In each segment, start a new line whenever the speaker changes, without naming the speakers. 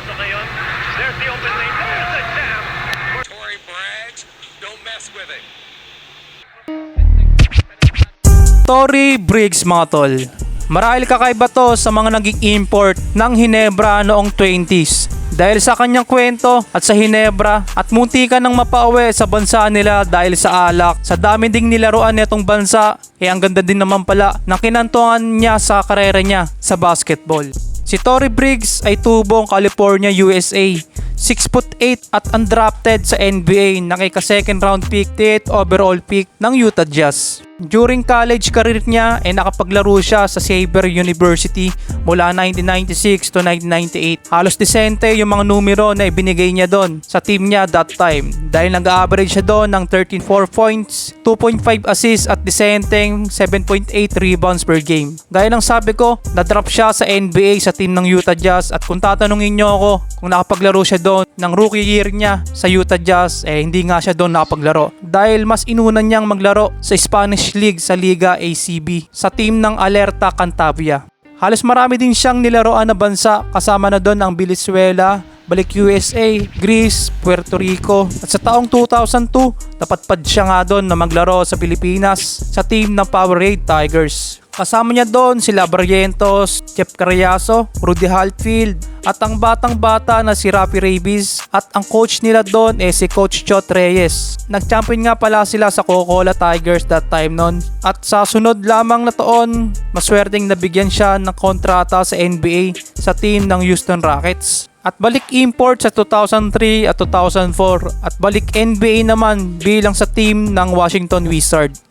Pumapasok ngayon. There's the open lane. There's the jam. Tory Braggs, don't mess with it.
Tory Briggs mga tol. Marahil kakaiba to sa mga naging import ng Hinebra noong 20s. Dahil sa kanyang kwento at sa Hinebra at munti ka nang mapauwi sa bansa nila dahil sa alak. Sa dami ding nilaruan nitong bansa, ang ganda din naman pala ng kinantuan niya sa karera niya sa basketball. Si Tory Briggs ay tubong California, USA. 6'8" at undrafted sa NBA, nakika second round pick, 8th overall pick ng Utah Jazz. During college career niya ay nakapaglaro siya sa Xavier University mula 1996 to 1998. Halos desente yung mga numero na ibinigay niya doon sa team niya that time dahil nag-average siya doon ng 13.4 points, 2.5 assists at desenteng 7.8 rebounds per game. Gaya ng sabi ko, na-drop siya sa NBA sa team ng Utah Jazz at kung tatanungin niyo ako kung nakapaglaro siya doon ng rookie year niya sa Utah Jazz, hindi nga siya doon nakapaglaro dahil mas inunan niyang maglaro sa Spanish League sa Liga ACB sa team ng Alerta Cantabria. Halos marami din siyang nilaroan na bansa, kasama na doon ang Venezuela, balik USA, Greece, Puerto Rico at sa taong 2002 napatpad siya nga doon na maglaro sa Pilipinas sa team ng Powerade Tigers. Kasama niya doon sila Barrientos, Jeff Carriazo, Rudy Halfield at ang batang-bata na si Rafi Rabies at ang coach nila doon si Coach Chot Reyes. Nag-champion nga pala sila sa Coca-Cola Tigers that time noon at sa sunod lamang na taon, maswerteng nabigyan siya ng kontrata sa NBA sa team ng Houston Rockets. At balik import sa 2003 at 2004 at balik NBA naman bilang sa team ng Washington Wizards.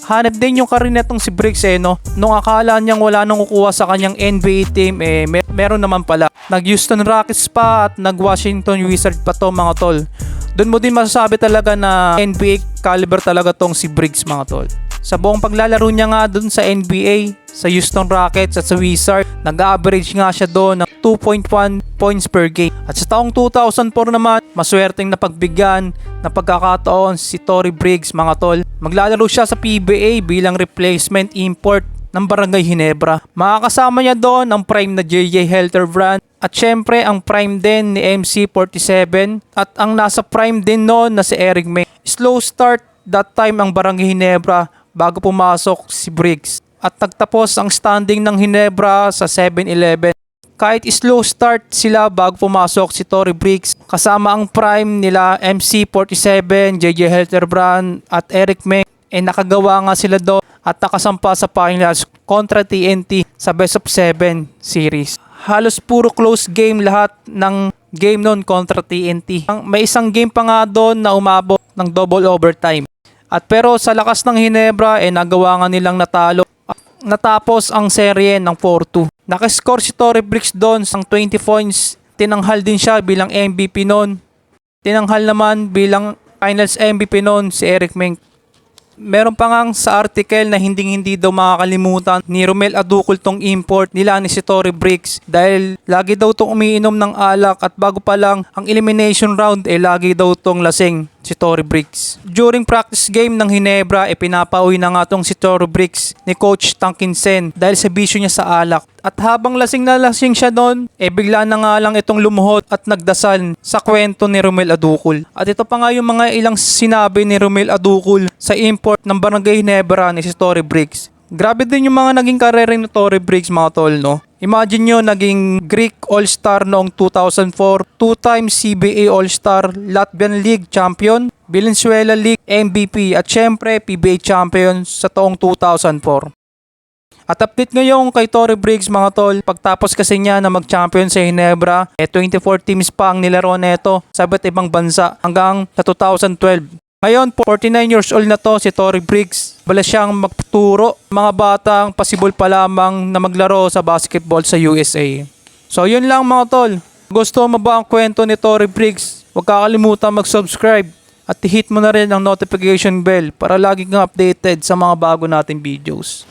Hanap din yung karir netong si Briggs no. Nung akala niyang wala nang kukuha sa kanyang NBA team meron naman pala. Nag Houston Rockets pa at nag Washington Wizards pa to mga tol. Doon mo din masasabi talaga na NBA caliber talaga tong si Briggs mga tol. Sa buong paglalaro niya nga doon sa NBA, sa Houston Rockets at sa Wizards, nag-average nga siya doon ng 2.1 points per game. At sa taong 2004 naman, maswerteng napagbigyan ng pagkakataon si Tory Briggs mga tol. Maglalaro siya sa PBA bilang replacement import ng Barangay Hinebra. Makakasama niya doon ang prime na JJ Helterbrand at syempre ang prime din ni MC47 at ang nasa prime din noon na si Eric May. Slow start that time ang Barangay Hinebra bago pumasok si Briggs at nagtapos ang standing ng Hinebra sa 7-11. Kahit slow start sila bago pumasok si Tory Briggs, kasama ang prime nila MC47, JJ Helterbrand at Eric May, nakagawa nga sila doon at nakasampa sa finals kontra TNT sa best of 7 series. Halos puro close game lahat ng game noon kontra TNT. May isang game pa nga doon na umabot ng double overtime. At pero sa lakas ng Hinebra nagawa nga nilang natalo. Natapos ang serye ng 4-2. Nakascore si Tory Briggs doon ng 20 points. Tinanghal din siya bilang MVP noon. Tinanghal naman bilang finals MVP noon si Eric Meng. Meron pa ngang sa article na hindi daw makakalimutan ni Romel Adukul tong import nila ni si Tory Briggs dahil lagi daw tong umiinom ng alak at bago pa lang ang elimination round lagi daw tong lasing si Tory Briggs. During practice game ng Hinebra pinapauwi na nga tong si Tory Briggs ni Coach Tankinsen dahil sa bisyo niya sa alak. At habang lasing na lasing siya doon, bigla na nga lang itong lumuhot at nagdasal sa kwento ni Romel Adukul. At ito pa nga yung mga ilang sinabi ni Romel Adukul sa import ng Barangay Hinebra ni si Tory Briggs. Grabe din yung mga naging karera ni Tory Briggs mga tol no. Imagine nyo, naging Greek All-Star noong 2004, 2-time CBA All-Star, Latvian League Champion, Venezuela League MVP at syempre PBA Champion sa taong 2004. At update ngayon kay Tory Briggs mga tol, pagtapos kasi niya na mag-champion sa Hinebra, 24 teams pa ang nilaro nito sa iba't ibang bansa hanggang sa 2012. Ngayon, 49 years old na to si Tory Briggs. Bala siyang magturo mga batang pasibol pa lamang na maglaro sa basketball sa USA. So yun lang mga tol. Gusto mo ba ang kwento ni Tory Briggs? Huwag kakalimutan mag-subscribe at hit mo na rin ang notification bell para lagi kang updated sa mga bago nating videos.